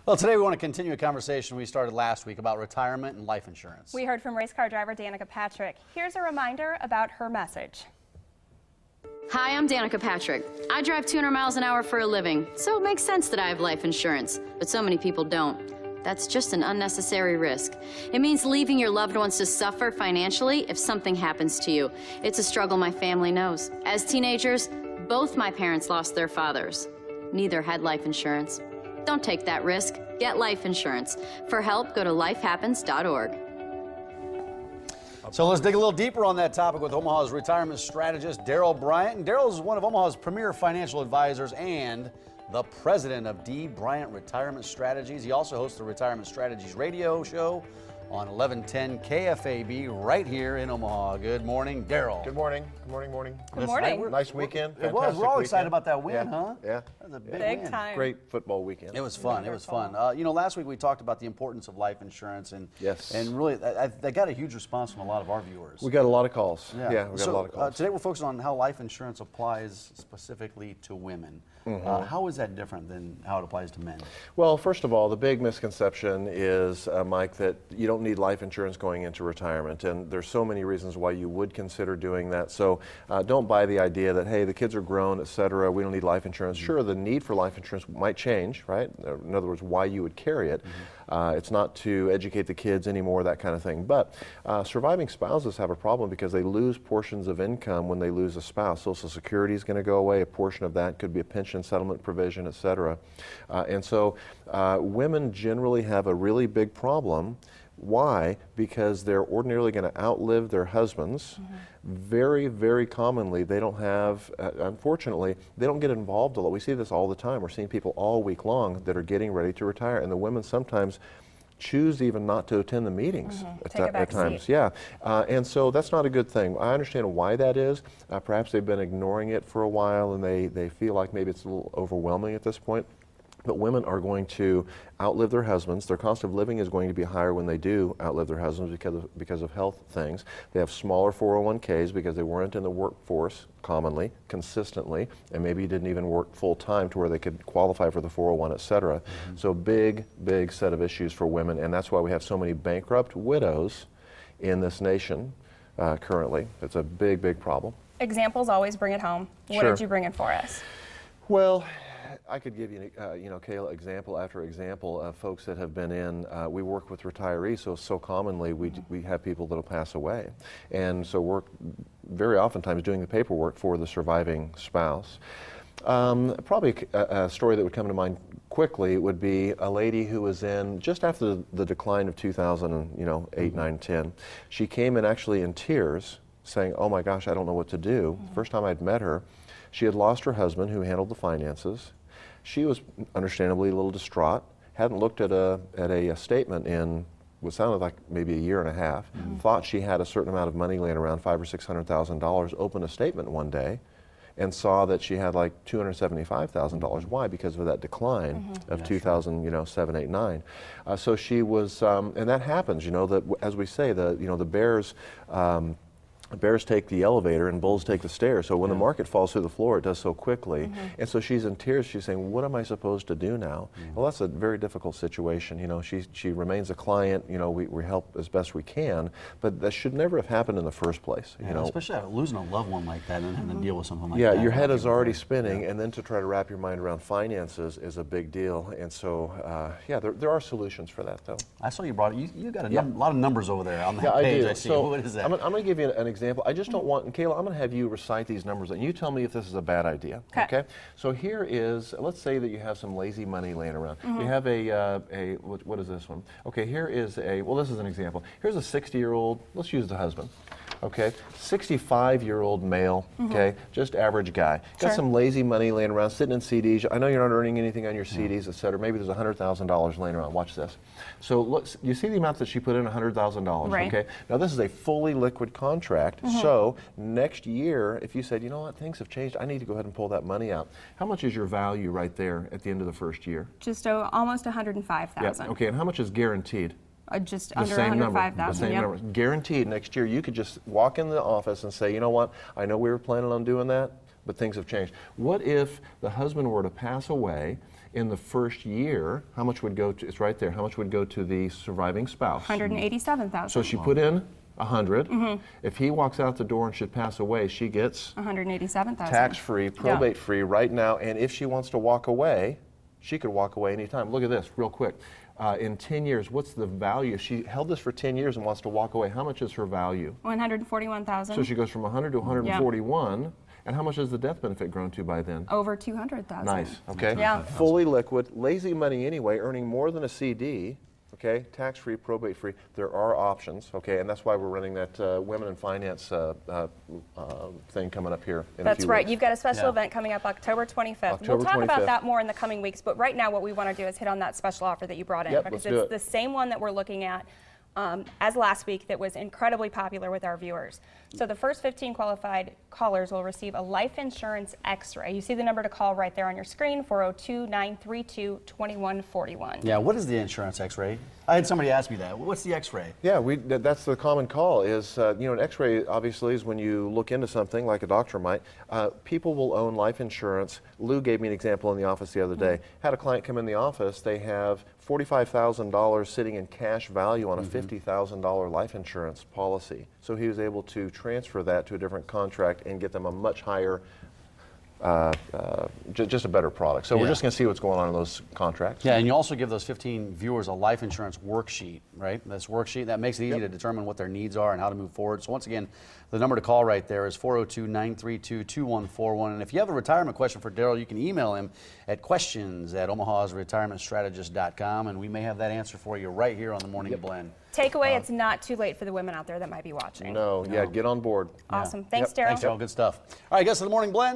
Well, today we want to continue a conversation we started last week about retirement and life insurance. We heard from race car driver Danica Patrick. Here's a reminder about her message. Hi, I'm Danica Patrick. I drive 200 miles an hour for a living, so it makes sense that I have life insurance, but so many people don't. That's just an unnecessary risk. It means leaving your loved ones to suffer financially if something happens to you. It's a struggle my family knows. As teenagers, both my parents lost their fathers. Neither had life insurance. Don't take that risk. Get life insurance. For help, go to lifehappens.org. So let's dig a little deeper on that topic with Omaha's retirement strategist, Darrell Bryant. And Darrell is one of Omaha's premier financial advisors and the president of D. Bryant Retirement Strategies. He also hosts the Retirement Strategies radio show on 1110 KFAB right here in Omaha. Good morning, Darrell. Good morning. Good morning, morning. Good morning. Nice weekend. It was. We're all excited about that win, huh? Yeah. That was a Big win. time. Great football weekend. It was fun. It was fun. You know, last week we talked about the importance of life insurance, and really, I got a huge response from a lot of our viewers. We got a lot of calls. Yeah, we got So, a lot of calls. today we're focusing on how life insurance applies specifically to women. How is that different than how it applies to men? Well, first of all, the big misconception is, Mike, that you don't need life insurance going into retirement, and there's so many reasons why you would consider doing that. So don't buy the idea that, hey, the kids are grown, et cetera, we don't need life insurance. Sure, the need for life insurance might change, right? In other words, why you would carry it. It's not to educate the kids anymore, that kind of thing. But surviving spouses have a problem because they lose portions of income when they lose a spouse. Social Security is going to go away. A portion of that could be a pension settlement provision, et cetera. And so women generally have a really big problem. Why? Because they're ordinarily going to outlive their husbands. Very, very commonly, they don't have, unfortunately, they don't get involved a lot. We see this all the time. We're seeing people all week long that are getting ready to retire, and the women sometimes choose even not to attend the meetings at times. Yeah, and so that's not a good thing. I understand why that is. Perhaps they've been ignoring it for a while, and they feel like maybe it's a little overwhelming at this point. But women are going to outlive their husbands. Their cost of living is going to be higher when they do outlive their husbands because of health things. They have smaller 401ks because they weren't in the workforce commonly, consistently, and maybe didn't even work full time to where they could qualify for the 401, et cetera. So big, big set of issues for women, and that's why we have so many bankrupt widows in this nation currently. It's a big, big problem. Examples always bring it home. What did you bring in for us? Well, I could give you, Kayla, example after example of folks that have been in. We work with retirees, so commonly we have people that'll pass away, and so we're very oftentimes doing the paperwork for the surviving spouse. Probably a story that would come to mind quickly would be a lady who was in just after the decline of 2008, 9, 10. She came in actually in tears, saying, "Oh my gosh, I don't know what to do." First time I'd met her, she had lost her husband who handled the finances. She was understandably a little distraught, hadn't looked at a statement in what sounded like maybe a year and a half, thought she had a certain amount of money laying around, $500,000 or $600,000, opened a statement one day and saw that she had like $275,000. Why? Because of that decline of 2007, 8, 9. So she was, and that happens, that as we say, the bears take the elevator and bulls take the stairs. So when the market falls through the floor, it does so quickly. And so she's in tears. She's saying, "What am I supposed to do now?" Well, that's a very difficult situation. She remains a client. We help as best we can, but that should never have happened in the first place. Especially losing a loved one like that and having to deal with something like that. Yeah, your head is already spinning, and then to try to wrap your mind around finances is a big deal. And so, there are solutions for that, though. I saw you brought it. You got a lot of numbers over there on that page. I see. So what is that? I'm going to give you an example. I just don't want, and Kayla, I'm going to have you recite these numbers, and you tell me if this is a bad idea. Okay? So here is, let's say that you have some lazy money laying around. You have what is this one? Okay, here is this is an example. Here's a 60-year-old, let's use the husband. Okay, 65-year-old male, okay, just average guy. Got some lazy money laying around, sitting in CDs. I know you're not earning anything on your CDs, et cetera. Maybe there's $100,000 laying around. Watch this. So look, you see the amount that she put in, $100,000, okay? Now this is a fully liquid contract, so next year, if you said, "You know what, things have changed, I need to go ahead and pull that money out," how much is your value right there at the end of the first year? Just almost $105,000. Yeah, okay, and how much is guaranteed? Just under $105,000. The same number. Guaranteed next year, you could just walk in the office and say, "You know what, I know we were planning on doing that, but things have changed." What if the husband were to pass away In the first year, how much would go to, it's right there, how much would go to the surviving spouse? $187,000. So she put in 100. If he walks out the door and should pass away, she gets $187,000. tax-free, probate-free right now. And if she wants to walk away, she could walk away anytime. Look at this, real quick. In 10 years, what's the value? She held this for 10 years and wants to walk away. How much is her value? $141,000. So she goes from 100 to 141. And how much has the death benefit grown to by then? Over $200,000. Nice, okay? Yeah. Fully liquid, lazy money anyway, earning more than a CD, okay? Tax-free, probate-free. There are options, okay? And that's why we're running that Women in Finance thing coming up here in a That's few right. weeks. You've got a special event coming up October 25th. October We'll talk 25th. about that more in the coming weeks, but right now what we want to do is hit on that special offer that you brought in, Yep, because let's do it's it. the same one that we're looking at as last week that was incredibly popular with our viewers. So the first 15 qualified callers will receive a life insurance x-ray. You see the number to call right there on your screen, 402-932-2141. Yeah, what is the insurance x-ray? I had somebody ask me that. What's the x-ray? Yeah, that's the common call is, an x-ray obviously is when you look into something like a doctor might. People will own life insurance. Lou gave me an example in the office the other day. Had a client come in the office, they have $45,000 sitting in cash value on a $50,000 life insurance policy. So he was able to transfer that to a different contract and get them a much higher, just a better product. So we're just going to see what's going on in those contracts. Yeah, and you also give those 15 viewers a life insurance worksheet, right? This worksheet, that makes it easy to determine what their needs are and how to move forward. So once again, the number to call right there is 402-932-2141. And if you have a retirement question for Darrell, you can email him at questions@omahasretirementstrategist.com, and we may have that answer for you right here on the Morning Blend. Takeaway, it's not too late for the women out there that might be watching. No, yeah, get on board. Awesome. Thanks, Darrell. Thanks, Darrell. Good stuff. All right, guys, to the Morning Blend.